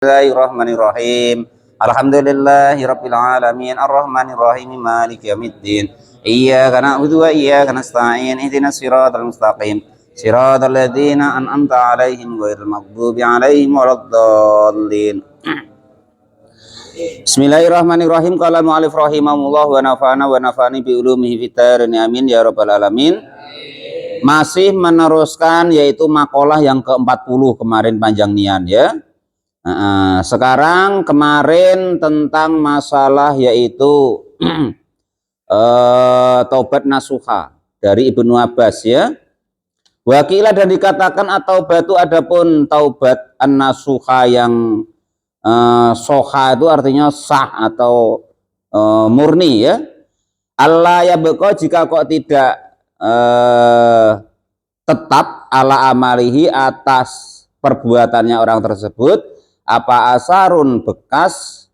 Bismillahirrahmanirrahim. Alhamdulillahirabbil alamin arrahmanir rahim maliki yaumiddin. Iyyaka na'budu wa iyyaka nasta'in ihdinas siratal mustaqim. Siratal ladzina an'amta 'alaihim ghairil maghdubi 'alaihim waladdallin. Bismillahirrahmanirrahim. Qala mu'allif rahimahullah wa nafa'ani bi ulumihi fid dharain amin ya rabbal alamin. Masih meneruskan yaitu makalah yang ke-40 kemarin panjang nian ya. Sekarang kemarin tentang masalah yaitu taubat nasuha dari Ibnu Abbas ya. Wakilah dan dikatakan at-taubatu adapun taubat an-nasuha yang soha itu artinya sah atau murni ya. Allah ya beko jika kok tidak tetap ala amalihi atas perbuatannya orang tersebut apa asarun bekas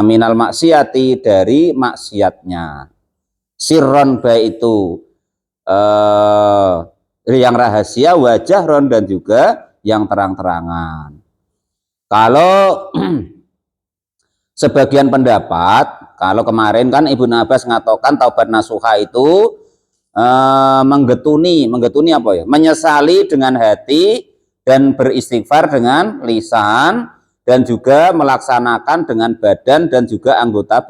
minal maksiati dari maksiatnya sirron baik itu yang rahasia wajah ron dan juga yang terang-terangan. Kalau sebagian pendapat, kalau kemarin kan Ibnu Abbas ngatakan taubat nasuha itu menggetuni apa ya, menyesali dengan hati dan beristighfar dengan lisan dan juga melaksanakan dengan badan dan juga anggota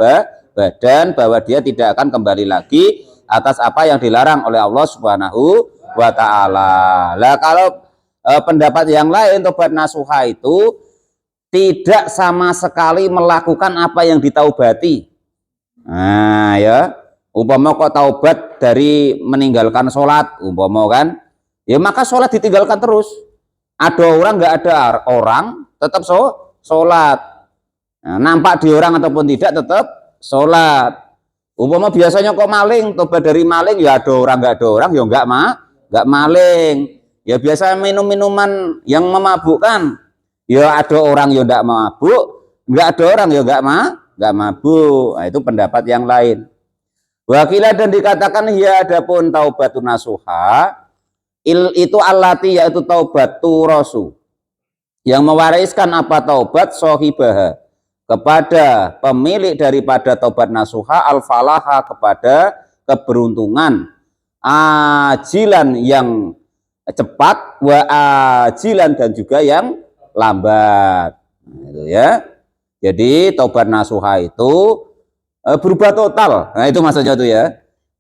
badan bahwa dia tidak akan kembali lagi atas apa yang dilarang oleh Allah Subhanahu wa taala. Lah kalau pendapat yang lain taubat nasuha itu tidak sama sekali melakukan apa yang ditaubati. Nah ya, umpama kok taubat dari meninggalkan sholat umpama kan, ya maka sholat ditinggalkan terus. Ada orang nggak ada orang tetap sholat. Nah, nampak di orang ataupun tidak tetap sholat. Umpama biasanya kok maling, tobat dari maling ya ada orang nggak ada orang ya nggak maling. Ya biasa minum-minuman yang memabukkan ya ada orang ya nggak mabuk, nggak ada orang ya nggak mabuk. Nah, itu pendapat yang lain. Wakilah dan dikatakan ya adapun taubatun nasuha itu allati yaitu taubat turasu yang mewariskan apa taubat sohibaha kepada pemilik daripada taubat nasuha al-falaha kepada keberuntungan ajilan yang cepat wa ajilan dan juga yang lambat. Nah, itu ya. Jadi taubat nasuha itu berubah total. Nah itu maksudnya itu ya.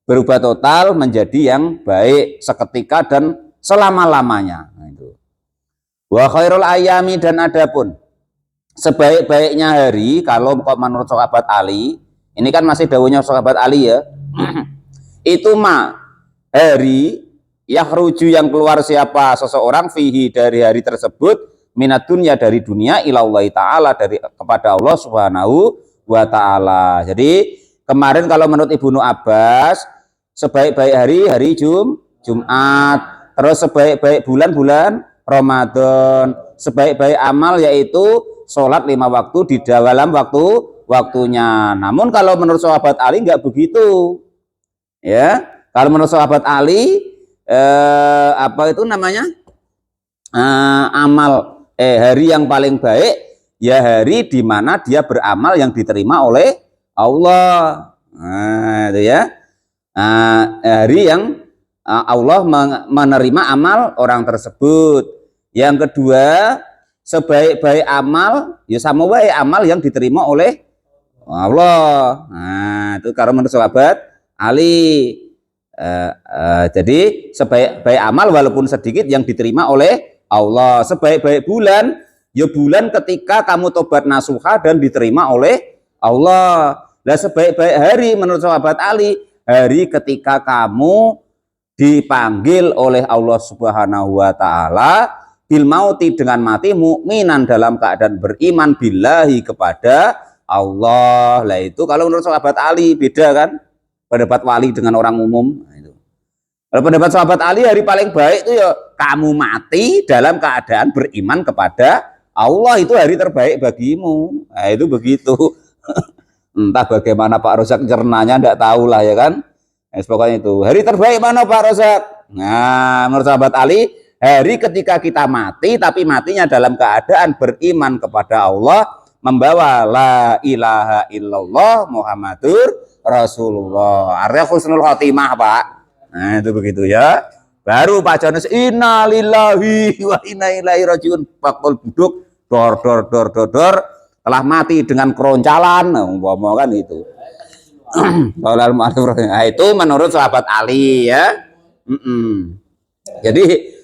Berubah total menjadi yang baik seketika dan selama-lamanya. Nah, itu. Wa khairul ayami dan adapun sebaik-baiknya hari kalau menurut sahabat Ali, ini kan masih dawuhnya sahabat Ali ya. Itu hari yakhruju yang keluar siapa seseorang fihi dari hari tersebut minat dunya dari dunia ilallahi ta'ala dari kepada Allah Subhanahu wa ta'ala. Jadi kemarin kalau menurut Ibnu Abbas sebaik-baik hari Jumat, terus sebaik-baik bulan Ramadan, sebaik-baik amal yaitu sholat 5 waktu di dalam waktunya. Namun kalau menurut sahabat Ali nggak begitu, ya. Kalau menurut sahabat Ali apa itu namanya hari yang paling baik ya hari di mana dia beramal yang diterima oleh Allah. Nah, itu ya. Hari yang Allah menerima amal orang tersebut. Yang kedua, sebaik-baik amal ya sama wae amal yang diterima oleh Allah. Nah, itu kalau menurut sahabat Ali. Jadi sebaik-baik amal walaupun sedikit yang diterima oleh Allah. Sebaik-baik bulan ya bulan ketika kamu tobat nasuha dan diterima oleh Allah. Lah sebaik-baik hari menurut sahabat Ali hari ketika kamu dipanggil oleh Allah Subhanahu wa taala bil mauti dengan mati mukminan dalam keadaan beriman billahi kepada Allah. Lah itu kalau menurut sahabat Ali beda kan pendapat wali dengan orang umum. Nah, itu. Kalau pendapat sahabat Ali hari paling baik itu ya kamu mati dalam keadaan beriman kepada Allah, itu hari terbaik bagimu. Nah, itu begitu. Entah bagaimana Pak Rozak cernanya enggak tahu lah ya kan. Pokoknya itu hari terbaik mana Pak Rozak. Nah menurut sahabat Ali hari ketika kita mati, tapi matinya dalam keadaan beriman kepada Allah, membawa la ilaha illallah Muhammadur Rasulullah. Artinya husnul khotimah, Pak. Nah, itu begitu ya. Baru Pak Jones innalillahi wa inna ilaihi rajiun, bakul duduk dor telah mati dengan keroncalan, ngomong kan itu. Nah, itu menurut sahabat Ali ya. Jadi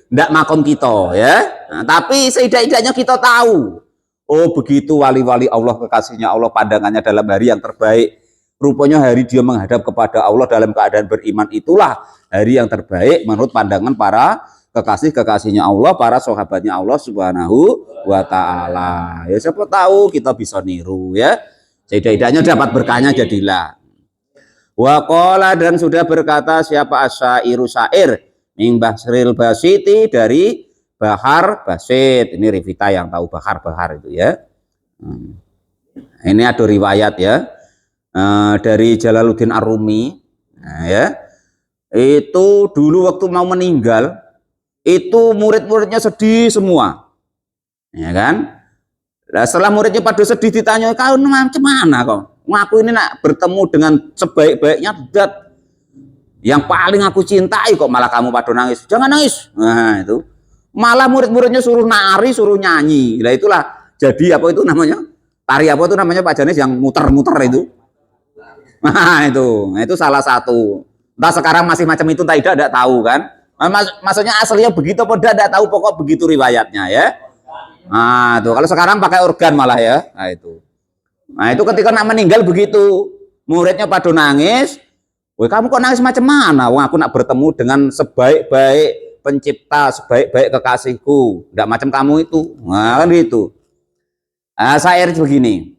tidak makom kita ya. Nah, tapi seidak-idaknya kita tahu, oh begitu wali-wali Allah, kekasihnya Allah, pandangannya dalam hari yang terbaik. Rupanya hari dia menghadap kepada Allah dalam keadaan beriman, itulah hari yang terbaik menurut pandangan para kekasih-kekasihnya Allah, para sahabatnya Allah Subhanahu wa ta'ala. Ya siapa tahu kita bisa niru ya. Seidak-idaknya dapat berkahnya jadilah. Wa qala, dan sudah berkata siapa asyairu syair min Basril Basiti, dari Bahar Basit. Ini Rivita yang tahu Bahar itu ya. Ini ada riwayat ya. Dari Jalaluddin Ar-Rumi, nah, ya, itu dulu waktu mau meninggal, itu murid-muridnya sedih semua, ya kan? Nah, setelah muridnya pada sedih, ditanya, kau macam mana kau? Aku ini nak bertemu dengan sebaik-baiknya zat yang paling aku cintai, kok malah kamu pada nangis? Jangan nangis. Nah itu, malah murid-muridnya suruh nari, suruh nyanyi. Nah itulah jadi apa itu namanya? Tari apa itu namanya Pak Janis yang muter-muter itu? Nah itu salah satu. Entah sekarang masih macam itu, tidak tahu kan. Maksudnya aslinya begitu apa tidak tahu, pokok begitu riwayatnya ya. Nah itu kalau sekarang pakai organ malah ya. Nah itu ketika nak meninggal begitu, muridnya pada nangis. Woi kamu kok nangis macam mana? Wah aku nak bertemu dengan sebaik-baik pencipta, sebaik-baik kekasihku, tidak macam kamu itu. Nah kan gitu. Syair begini.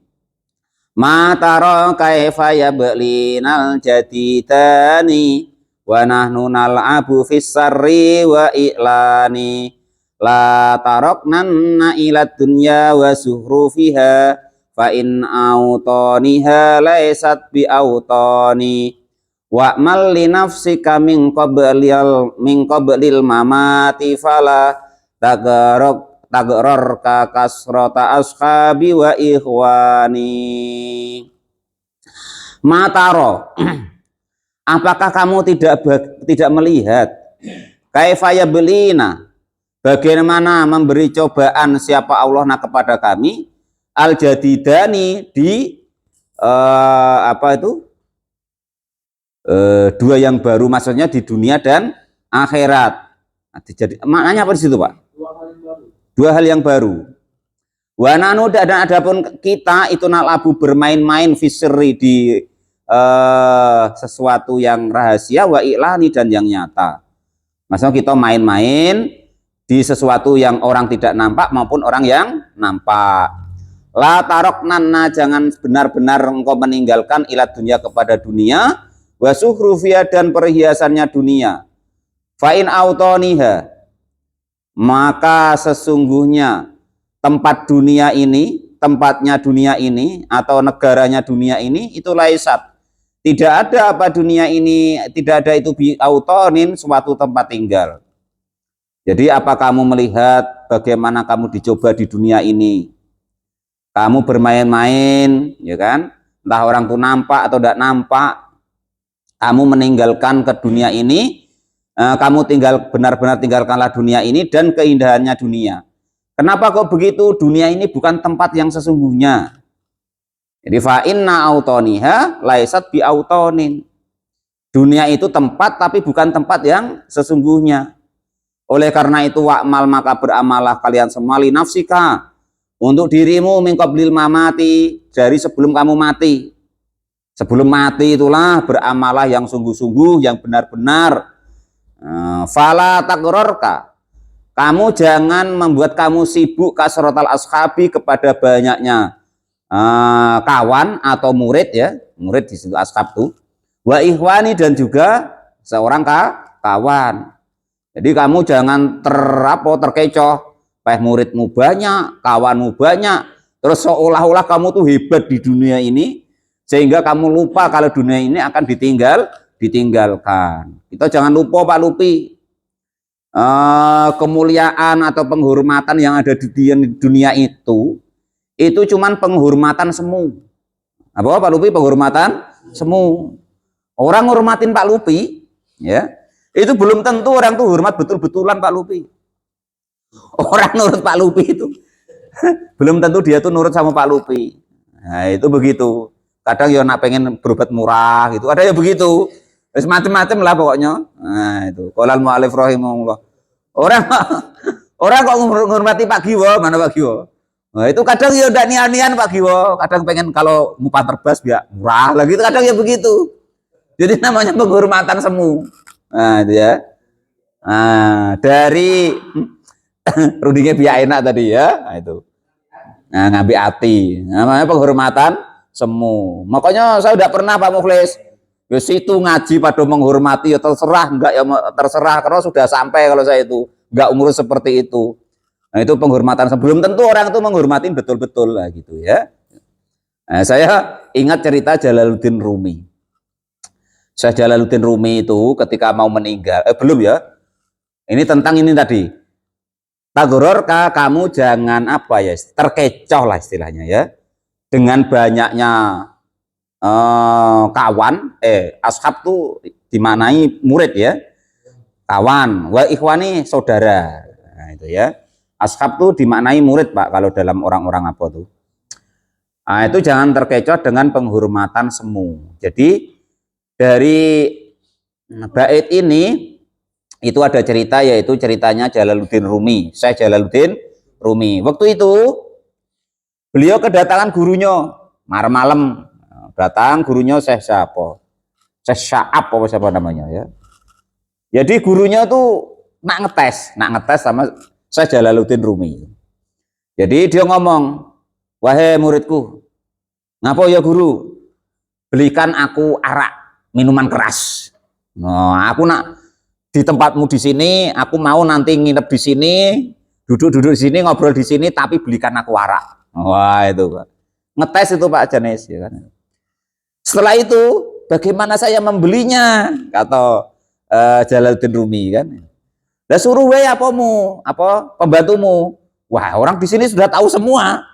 Mataro kaifa yablinal jadidani wa nahnu nal'abu fis sarri wa i'lani la taroknanna ila dunya wa suhrufiha fa in autaniha laysat bi autani wa mal li nafsika min qablil mamati fala tagror ka kasrota ashabi wa ikhwani. Mataro, apakah kamu tidak melihat kaifaya belina, bagaimana memberi cobaan siapa Allah kepada kami, al jadidani, di dua yang baru, maksudnya di dunia dan akhirat. Jadi maknanya apa di situ Pak? Dua hal yang baru. Wa nanu, dan adapun kita itu nalabu bermain-main fisri, di sesuatu yang rahasia, wa i'lani, dan yang nyata. Maksudnya kita main-main di sesuatu yang orang tidak nampak maupun orang yang nampak. La taroknanna, jangan benar-benar engkau meninggalkan ila dunia, kepada dunia, wa suhrufia, dan perhiasannya dunia. Fa in autoniha, maka sesungguhnya tempat dunia ini, tempatnya dunia ini, atau negaranya dunia ini, itu laisat, tidak ada apa dunia ini, tidak ada itu bi autonin, suatu tempat tinggal. Jadi apa kamu melihat bagaimana kamu dicoba di dunia ini, kamu bermain-main, ya kan, entah orang tuh nampak atau tidak nampak, kamu meninggalkan ke dunia ini, kamu benar-benar tinggalkanlah dunia ini dan keindahannya dunia. Kenapa kok begitu? Dunia ini bukan tempat yang sesungguhnya. Jadi fa inna autoniha laisat bi autonin. Dunia itu tempat tapi bukan tempat yang sesungguhnya. Oleh karena itu wa'mal, maka beramalah kalian semua li nafsika, untuk dirimu, min qablil mamati, dari sebelum kamu mati. Sebelum mati itulah beramalah yang sungguh-sungguh, yang benar-benar. Fala tagrorka, kamu jangan membuat kamu sibuk kasrotal ashabi, kepada banyaknya kawan atau murid ya, murid di situ ashab tuh, wa ikhwani, dan juga seorang kawan. Jadi kamu jangan terkecoh, muridmu banyak, kawanmu banyak, terus seolah-olah kamu tuh hebat di dunia ini, sehingga kamu lupa kalau dunia ini akan ditinggalkan. Kita jangan lupa Pak Lupi, kemuliaan atau penghormatan yang ada di dunia itu cuman penghormatan semu. Apa Pak Lupi? Penghormatan semu. Orang ngormatin Pak Lupi, ya, itu belum tentu orang tuh hormat betul-betulan Pak Lupi. Orang nurut Pak Lupi itu belum tentu dia tuh nurut sama Pak Lupi. Nah, itu begitu. Kadang ya nak pengen berobat murah gitu, ada ya begitu. Terus macam-macam lah pokoknya. Nah, itu. Qolal mu'allif rahimahullah. Orang kok menghormati Pak Giwo, mana Pak Giwo? Nah, itu kadang ya udah nian-nian Pak Giwo, kadang pengen kalau mupa terbas biar murah lah gitu, kadang ya begitu. Jadi namanya penghormatan semu. Nah, itu ya. Nah, dari rudingnya biar enak tadi ya. Nah, itu. Nah, ngambil hati. Namanya penghormatan semu. Makanya saya udah pernah Pak Mukhlis. Ya situ ngaji pada menghormati ya terserah enggak ya terserah karena sudah sampai kalau saya itu enggak ngurus seperti itu. Nah, itu penghormatan sebelum tentu orang itu menghormatin betul-betul lah gitu ya. Nah, saya ingat cerita Jalaluddin Rumi. Saya Jalaluddin Rumi itu ketika mau meninggal, belum ya. Ini tentang ini tadi. Tagororka kamu jangan apa ya, terkecoh lah istilahnya ya. Dengan banyaknya kawan, ashab tuh dimaknai murid ya. Kawan, wa ikhwani saudara. Nah, itu ya. Ashab tuh dimaknai murid Pak kalau dalam orang-orang apa tuh. Nah, itu jangan terkecoh dengan penghormatan semu. Jadi dari bait ini itu ada cerita yaitu ceritanya Jalaluddin Rumi. Saya Jalaluddin Rumi. Waktu itu beliau kedatangan gurunya malam-malam. Datang gurunya Syekh siapa? Syekh Sya'ab apa siapa namanya ya. Jadi gurunya tuh nak ngetes sama Syekh Jalaluddin Rumi. Jadi dia ngomong, "Wahai muridku, ngapa ya guru? Belikan aku arak, minuman keras. Nah, aku nak di tempatmu di sini, aku mau nanti nginep di sini, duduk-duduk di sini, ngobrol di sini, tapi belikan aku arak." Wah, itu Pak. Ngetes itu Pak Janes ya kan. Setelah itu, bagaimana saya membelinya? Kata Jalaluddin Rumi kan. Lah suruh wae apa pembantumu. Wah, orang di sini sudah tahu semua.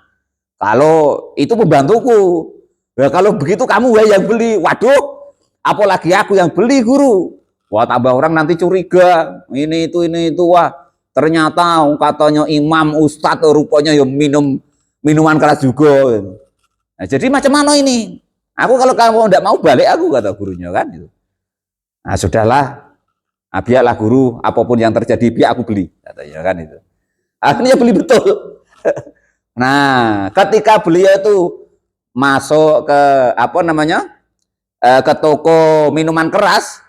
Kalau itu pembantuku. Ya, kalau begitu kamu wae yang beli. Waduh, apalagi aku yang beli guru. Wah, tambah orang nanti curiga. Ini itu wah. Ternyata katanya imam ustadz rupanya ya minuman keras juga. Nah, jadi macam mana ini? Aku kalau kamu tidak mau balik aku kata gurunya kan itu. Nah, sudahlah. Nah, biarlah guru apapun yang terjadi biar aku beli katanya kan itu. Akhirnya beli betul. Nah, ketika beliau itu masuk ke apa namanya? Ke toko minuman keras.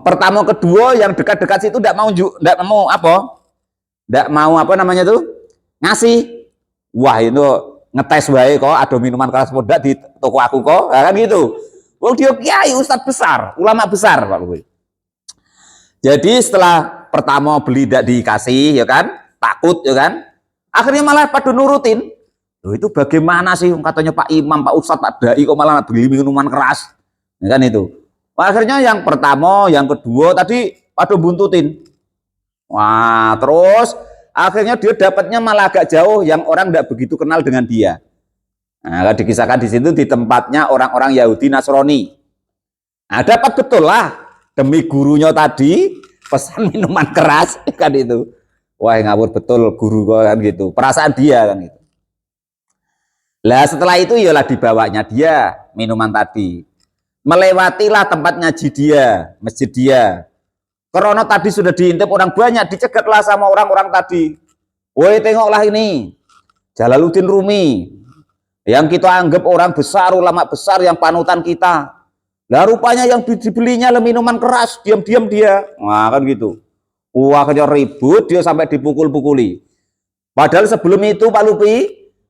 Pertama kedua yang dekat-dekat situ tidak mau apa namanya tuh ngasih. Wah, itu ngetes wae kok ada minuman keras podak di toko aku kok kan gitu. Wong dia kiai ustadz besar, ulama besar Pak Luwi. Jadi setelah pertama beli tidak dikasih ya kan, takut ya kan. Akhirnya malah pada nurutin. Loh, itu bagaimana sih katanya Pak Imam, Pak Ustadz, Pak Dai kok malah beli minuman keras. Ya kan itu. Akhirnya yang pertama, yang kedua tadi pada buntutin. Wah, terus akhirnya dia dapatnya malah agak jauh yang orang tidak begitu kenal dengan dia. Nah, dikisahkan di situ di tempatnya orang-orang Yahudi Nasrani. Nah, dapat betul lah demi gurunya tadi pesan minuman keras kan itu. Wah, ngawur betul guru kan gitu. Perasaan dia kan gitu. Lah setelah itu ialah dibawanya dia minuman tadi. Melewatilah tempat ngaji dia, masjid dia. Karena tadi sudah diintip orang banyak, dicegatlah sama orang-orang tadi. Woi, tengoklah ini. Jalaluddin Rumi. Yang kita anggap orang besar, ulama besar yang panutan kita. Lah rupanya yang dibelinya minuman keras, diam-diam dia. Nah, kan gitu. Wah, akhirnya ribut, dia sampai dipukul-pukuli. Padahal sebelum itu Pak Lupi,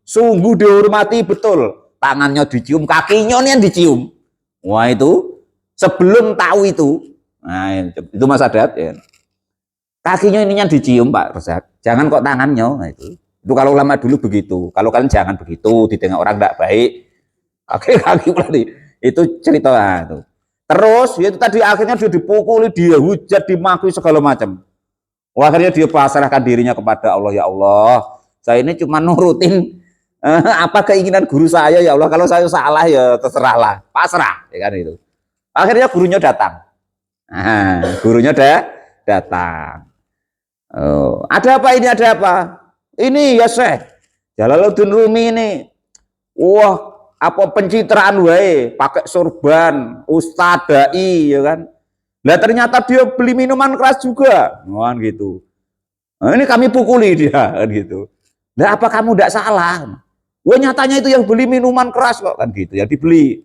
sungguh dihormati betul. Tangannya dicium, kakinya nih yang dicium. Wah, itu sebelum tahu itu. Nah, itu Mas Adat ya. Kakinya ininya dicium Pak Rozak. Jangan kok tangannya. Nah, itu kalau ulama dulu begitu. Kalau kalian jangan begitu, ditengok orang tidak baik. Kaki-kaki berarti. Itu cerita itu. Terus itu tadi akhirnya dia dipukuli, dia hujat, dimaki segala macam. Akhirnya dia pasrahkan dirinya kepada Allah. Ya Allah, saya ini cuma nurutin apa keinginan guru saya, ya Allah. Kalau saya salah ya terserahlah, pasrah, ya kan itu. Akhirnya gurunya datang. Gurunya datang. Oh, ada apa ini? Ada apa? Ini ya Syekh Jalaluddin Rumi ini. Wah, apa pencitraan wae, pakai sorban, ustadz dai, ya kan? Lah ternyata dia beli minuman keras juga, kan gitu. Nah, ini kami pukuli dia, kan gitu. Lah apa kamu tidak salah? Wah nyatanya itu yang beli minuman keras kok, kan gitu, yang dibeli.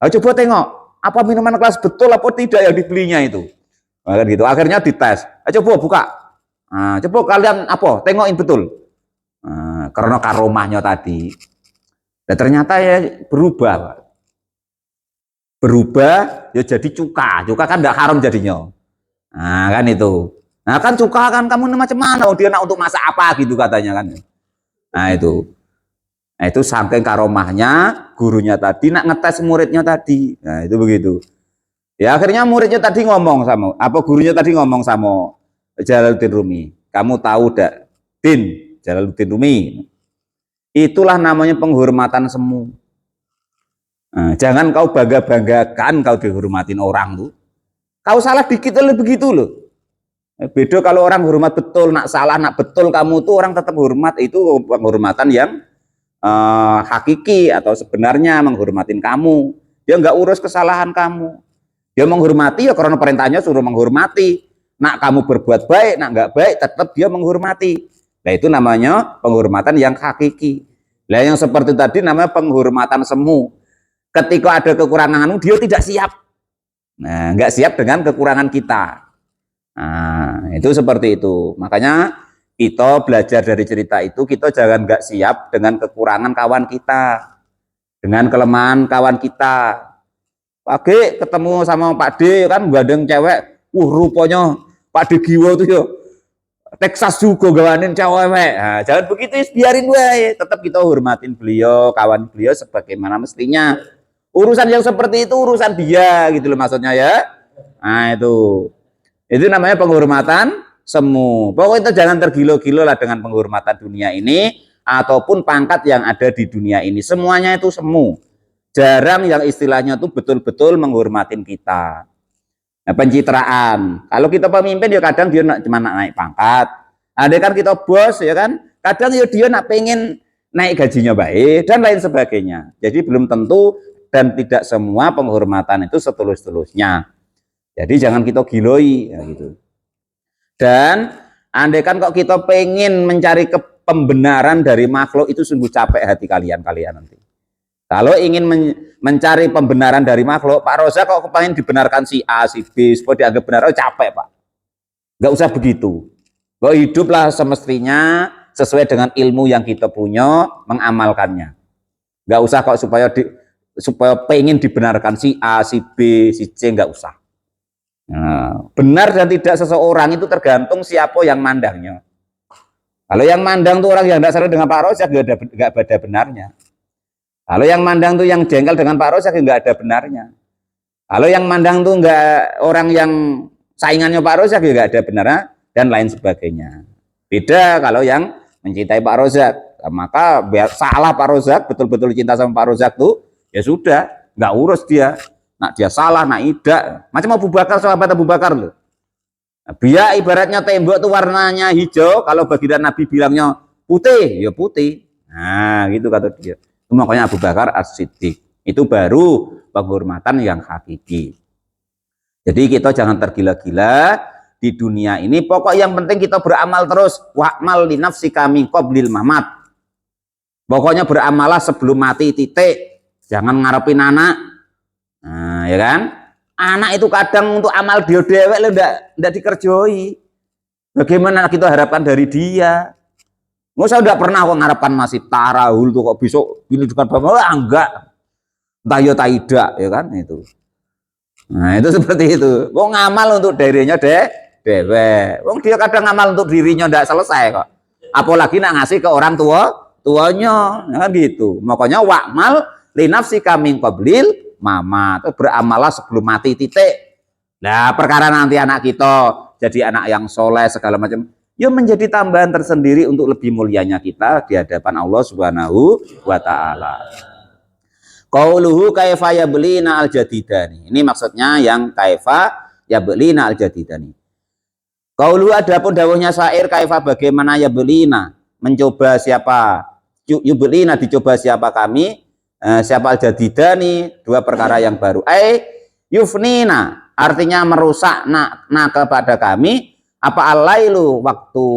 Nah, coba tengok, apa minuman keras betul apa tidak yang dibelinya itu, nah, kan gitu. Akhirnya dites. Coba buka. Nah, coba kalian apa? Tengokin betul. Nah, karena karomahnya tadi. Dan ternyata ya berubah, ya jadi cuka kan tidak haram jadinya. Nah kan itu, nah kan cuka kan kamu macam mana? Dia nak untuk masak apa gitu katanya kan. Nah itu saking karomahnya gurunya tadi nak ngetes muridnya tadi. Nah itu begitu. Ya akhirnya muridnya tadi ngomong sama, apa gurunya tadi ngomong sama Jalaluddin Rumi. Kamu tahu dak, Jalaluddin Rumi? Itulah namanya penghormatan semu. Nah, jangan kau bangga-banggakan kau dihormatin orang tuh. Kau salah dikit oleh begitu loh. Beda kalau orang hormat betul, nak salah, nak betul kamu tuh orang tetap hormat. Itu penghormatan yang hakiki atau sebenarnya menghormatin kamu. Dia nggak urus kesalahan kamu. Dia menghormati ya karena perintahnya suruh menghormati. Nak kamu berbuat baik, nak nggak baik, tetap dia menghormati. Nah itu namanya penghormatan yang hakiki. Nah yang seperti tadi namanya penghormatan semu. Ketika ada kekurangan dia tidak siap. Nah nggak siap dengan kekurangan kita. Nah itu seperti itu. Makanya kita belajar dari cerita itu, kita jangan nggak siap dengan kekurangan kawan kita, dengan kelemahan kawan kita. Pak G ketemu sama Pak D kan gandeng cewek, rupanya Pak D Giwo tuh yo Texas juga gawanin cewek. Nah, jangan begitu, biarin wae. Tetap kita hormatin beliau, kawan beliau sebagaimana mestinya. Urusan yang seperti itu urusan dia gitu loh maksudnya ya. Nah itu namanya penghormatan semu. Pokoknya kita jangan tergilo-gilo lah dengan penghormatan dunia ini ataupun pangkat yang ada di dunia ini. Semuanya itu semu. Jarang yang istilahnya tuh betul-betul menghormatin kita. Nah, pencitraan. Kalau kita pemimpin ya kadang dia cuma naik pangkat. Ada kan kita bos ya kan, kadang ya dia nak pengen naik gajinya baik dan lain sebagainya. Jadi belum tentu dan tidak semua penghormatan itu setulus-tulusnya. Jadi jangan kita giloi ya gitu. Dan andai kan kok kita pengen mencari pembenaran dari makhluk itu sungguh capek hati kalian nanti. Kalau ingin mencari pembenaran dari makhluk, Pak Roza kok pengen dibenarkan si A, si B, supaya dianggap benar, capek Pak. Nggak usah begitu. Kok hiduplah semestinya sesuai dengan ilmu yang kita punya, mengamalkannya. Nggak usah kok supaya pengen dibenarkan si A, si B, si C, nggak usah. Nah, benar dan tidak seseorang itu tergantung siapa yang mandangnya. Kalau yang mandang tuh orang yang tidak seru dengan Pak Roza, nggak ada benarnya. Kalau yang mandang tuh yang jengkel dengan Pak Rozak nggak ada benarnya. Kalau yang mandang tuh nggak orang yang saingannya Pak Rozak nggak ada benarnya dan lain sebagainya. Beda kalau yang mencintai Pak Rozak, maka biar salah Pak Rozak, betul-betul cinta sama Pak Rozak tuh ya sudah, nggak urus dia. Nak dia salah, nak tidak. Macam Abu Bakar, sahabat Abu Bakar loh. Biar ibaratnya tembok tuh warnanya hijau, kalau baginda Nabi bilangnya putih, ya putih. Nah gitu kata dia. Makanya Abu Bakar As-Siddiq itu baru penghormatan yang hakiki. Jadi kita jangan tergila-gila di dunia ini. Pokok yang penting kita beramal terus. Wa'mal li nafsika min qablil mamat. Pokoknya beramalah sebelum mati, titik. Jangan ngarepin anak. Nah, ya kan? Anak itu kadang untuk amal dia dewek lo ndak dikerjoi. Bagaimana kita harapkan dari dia? Nggak usah, udah pernah kok ngarapan masih tarawul tuh kok besok ini dekat bapak, enggak, entah ya tidak ya kan itu. Nah itu seperti itu. Wong ngamal untuk dirinya dewe. Wong dia kadang ngamal untuk dirinya ndak selesai kok. Apalagi nak ngasih ke orang tuanya, ya kan gitu. Makanya wa'mal li nafsika min qablil mamat. Beramalah sebelum mati, titik. Nah perkara nanti anak kita jadi anak yang soleh segala macam, ya menjadi tambahan tersendiri untuk lebih mulianya kita di hadapan Allah Subhanahu wa taala. Qauluhu kaifa yablina al-jadidani. Ini maksudnya yang kaifa yablina al-jadidani. Qauluhu adapun dawuhnya syair kaifa bagaimana yablina, mencoba siapa, yublina dicoba siapa kami, siapa al-jadidani, dua perkara yang baru. Yufnina artinya merusak na kepada kami apa alailu waktu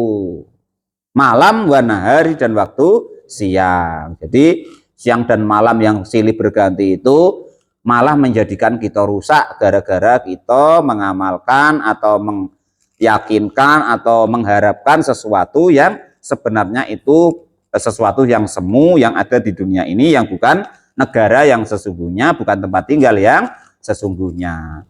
malam wa nahari dan waktu siang. Jadi siang dan malam yang silih berganti itu malah menjadikan kita rusak gara-gara kita mengamalkan atau meyakinkan atau mengharapkan sesuatu yang sebenarnya itu sesuatu yang semu yang ada di dunia ini, yang bukan negara yang sesungguhnya, bukan tempat tinggal yang sesungguhnya.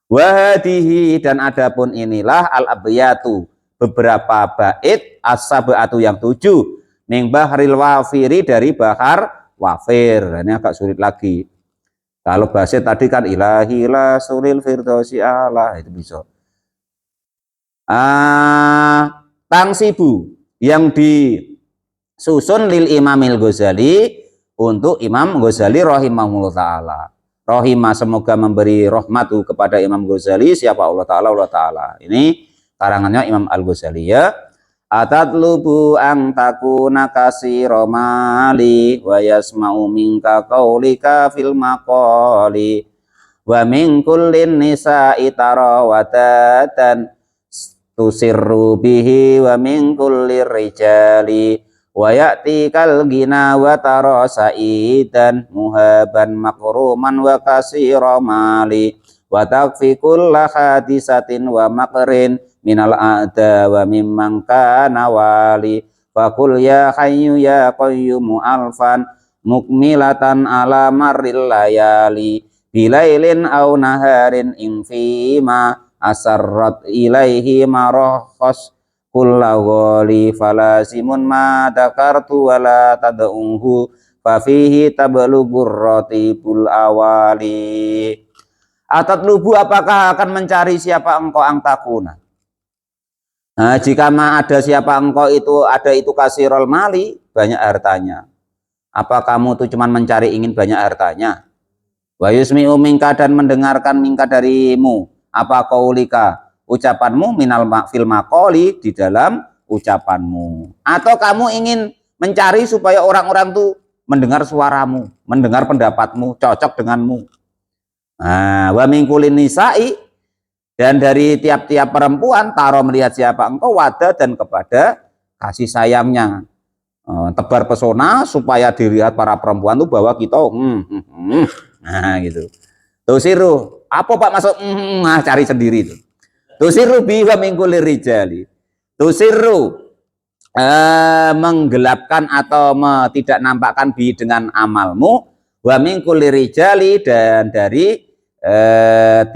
Wahadihi dan adapun inilah al-abyatu beberapa bait as-sab'atu yang 7 min bahril wafiri dari bahar wafir. Ini agak sulit lagi. Kalau basit tadi kan ilahi la suril firdausi Allah, itu bisa. Tangsibu yang disusun lil Imamil Ghazali untuk Imam Ghazali rahimahullah taala. Rahimah semoga memberi rahmatu kepada Imam Ghazali, siapa Allah taala. Ini karangannya Imam Al-Ghazali ya. Atatlubu ang takuna kasira mali wa yasma'u minka qaulika fil maqali wa min kullin nisa'i tarawatan tusirru bihi wa min kulli rijali wa ya'ti kal gina wa tara sa'idan muhaban makruman wa kasira mali wa takfi kulla hadisatin wa makrin minal a'da wa mimman kana wali faqul ya hayyu ya qayyumu alfan mukmilatan ala marril layali bilailin aw naharin infima asarrat ilaihi marahas kullawali falasimun ma dakartu wala tad'uhu fafihi tablugur ratibul awali. Atatlubu apakah akan mencari siapa engkau angtakuna? Nah, jika ada siapa engkau itu ada itu kasirul mali, banyak hartanya. Apa kamu tuh cuman mencari ingin banyak hartanya? Wa yusmi'u minka dan mendengarkan minka darimu. Apa qaulika? Ucapanmu minal fil maqali di dalam ucapanmu. Atau kamu ingin mencari supaya orang-orang tuh mendengar suaramu, mendengar pendapatmu, cocok denganmu. Nah, wa min kulin nisa'i dan dari tiap-tiap perempuan taro melihat siapa engkau wada dan kepada kasih sayangnya, tebar pesona supaya dilihat para perempuan itu bahwa kita nah gitu. Tusiru apa Pak masuk nah cari sendiri itu. Tusiru bi wa min kulli rijali. Tusiru menggelapkan atau tidak nampakkan bi dengan amalmu wa min kulli rijali dan dari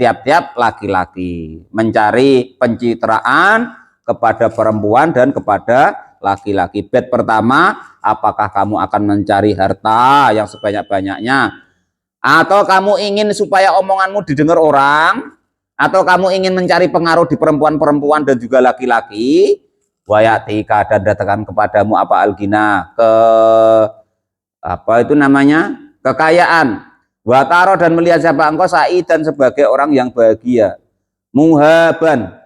tiap-tiap laki-laki, mencari pencitraan kepada perempuan dan kepada laki-laki. Bait pertama, apakah kamu akan mencari harta yang sebanyak-banyaknya, atau kamu ingin supaya omonganmu didengar orang, atau kamu ingin mencari pengaruh di perempuan-perempuan dan juga laki-laki. Wayatika dan datangkan kepadamu apa algina ke apa itu namanya kekayaan. Wataro dan melihat siapa engkau sa'idan sebagai orang yang bahagia, muhaban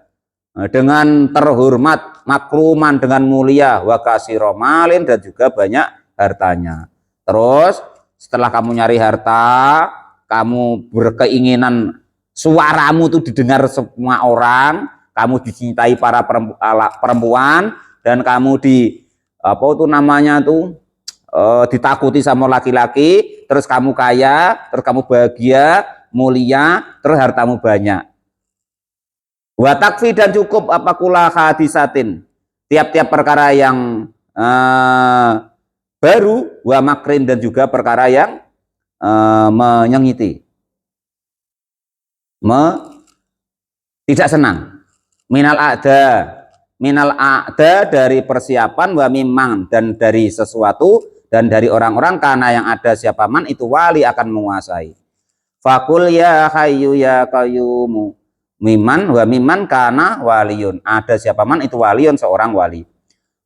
dengan terhormat, makruman dengan mulia, wa kasiro malin dan juga banyak hartanya. Terus setelah kamu nyari harta, kamu berkeinginan suaramu itu didengar semua orang, kamu dicintai para perempuan dan kamu apa itu namanya tuh ditakuti sama laki-laki, terus kamu kaya, terus kamu bahagia, mulia, terus hartamu banyak. Wa takfi dan cukup apa kula hadisatin, tiap-tiap perkara yang baru, wa makrin dan juga perkara yang menyengiti, tidak senang. Minal a'da dari persiapan, wa mimang dan dari sesuatu dan dari orang-orang karena yang ada siapa man itu wali akan menguasai. Fakul ya hayyu ya qayyumu miman kana waliyun. Ada siapa man itu waliyun, seorang wali.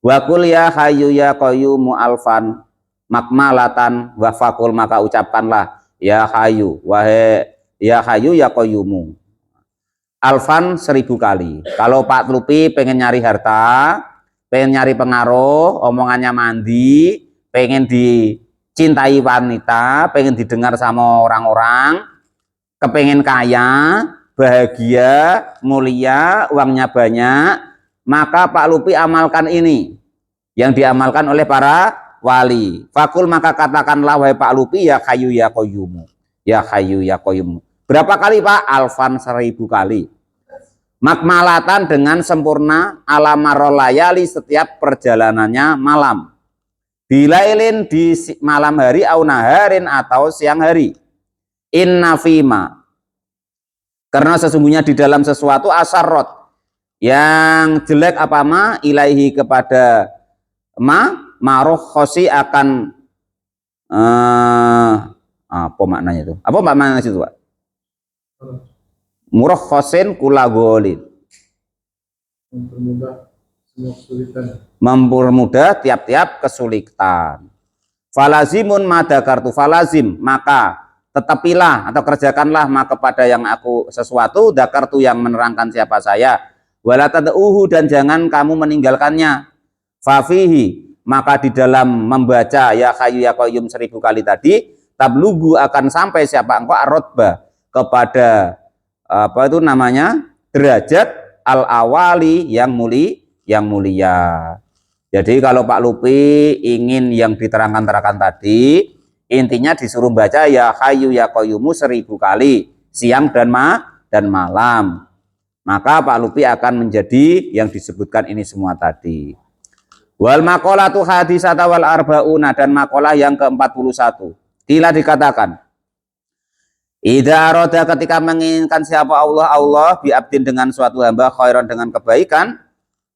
Wa qul ya hayyu ya qayyumu alfan makmalatan wa fakul, maka ucapkanlah ya hayyu, wahai ya hayyu ya qayyumu, alfan 1000 kali. Kalau Pak Lupi pengen nyari harta, pengen nyari pengaruh, omongannya mandi, pengen dicintai wanita, pengen didengar sama orang-orang, kepengen kaya, bahagia, mulia, uangnya banyak, maka Pak Lupi amalkan ini yang diamalkan oleh para wali. Fakul, maka katakanlah wahai Pak Lupi ya hayyu ya qayyumu, ya hayyu ya qayyumu. Berapa kali Pak? Alfan 1000 kali. Makmalatan, dengan sempurna, ala marolayali, setiap perjalanannya malam. Bilailin, di malam hari, au naharin, atau siang hari. Inna fima, karena sesungguhnya di dalam sesuatu, asarrot, yang jelek apa ma, ilaihi, kepada ma, maruh khosi, akan apa maknanya itu? Apa maknanya itu Pak? Murah khosin kula golin, mempermudah semua kesulitan, mempermudah tiap-tiap kesulitan. Falazimun madakartu, falazim, maka tetapilah atau kerjakanlah maka kepada yang aku sesuatu, dakartu, yang menerangkan siapa saya, wala tad'uhu, dan jangan kamu meninggalkannya. Fafihi, maka di dalam membaca ya hayyu ya qayyum 1000 kali tadi, tablugu, akan sampai siapa engkau, arrotbah, kepada apa itu namanya, derajat al-awali, yang mulia. Jadi kalau Pak Lupi ingin yang diterangkan tadi, intinya disuruh baca ya hayyu ya qayyumu 1000 kali siang dan malam, maka Pak Lupi akan menjadi yang disebutkan ini semua tadi. Wal maqalatu hadisata wal arbauna, dan maqalah yang ke-41. Kila, dikatakan, idza arada, ketika menginginkan siapa Allah biabdin, dengan suatu hamba, khairan, dengan kebaikan,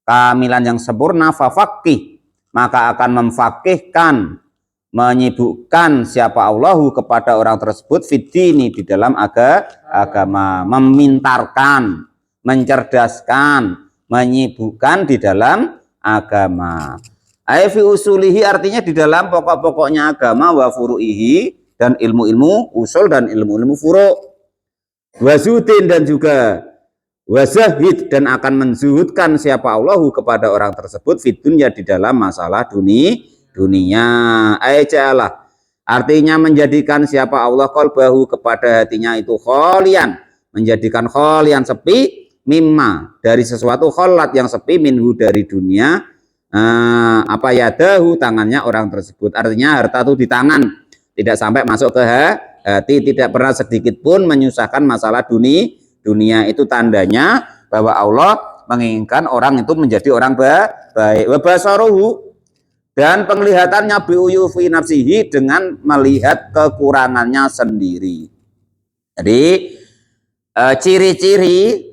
kamilan, yang sempurna, fafaqih, maka akan memfaqihkan, menyibukkan siapa Allahu kepada orang tersebut, fiddini, di dalam agama, memintarkan, mencerdaskan, menyibukkan di dalam agama. Fi usulihi, artinya di dalam pokok-pokoknya agama, wa furu'ihi, dan ilmu-ilmu usul dan ilmu-ilmu furu', wazudin, dan juga wazahid, dan akan menzuhudkan siapa Allahu kepada orang tersebut, fid dunya, di dalam masalah dunia. Aijalah, artinya menjadikan siapa Allah qalbahu, kepada hatinya itu, kholian, menjadikan kholian, sepi, mimma, dari sesuatu, kholat, yang sepi, minhu, dari dunia, apa yadahu, tangannya orang tersebut. Artinya harta itu di tangan, tidak sampai masuk ke hati, tidak pernah sedikit pun menyusahkan masalah dunia. Itu tandanya bahwa Allah menginginkan orang itu menjadi orang baik. Wa basaruhu, dan penglihatannya, biuyufi nafsihi, dengan melihat kekurangannya sendiri. Jadi ciri-ciri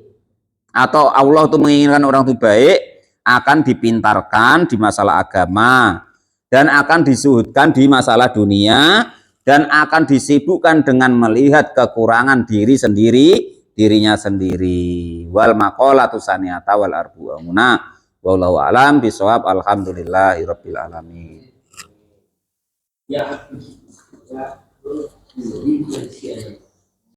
atau Allah itu menginginkan orang itu baik, akan dipintarkan di masalah agama, dan akan disuhudkan di masalah dunia, dan akan disibukkan dengan melihat kekurangan dirinya sendiri. Wal maqalatu saniyata wal arbu'una, wallahu alam bisawab. Alhamdulillahirabbil alamin. Ya.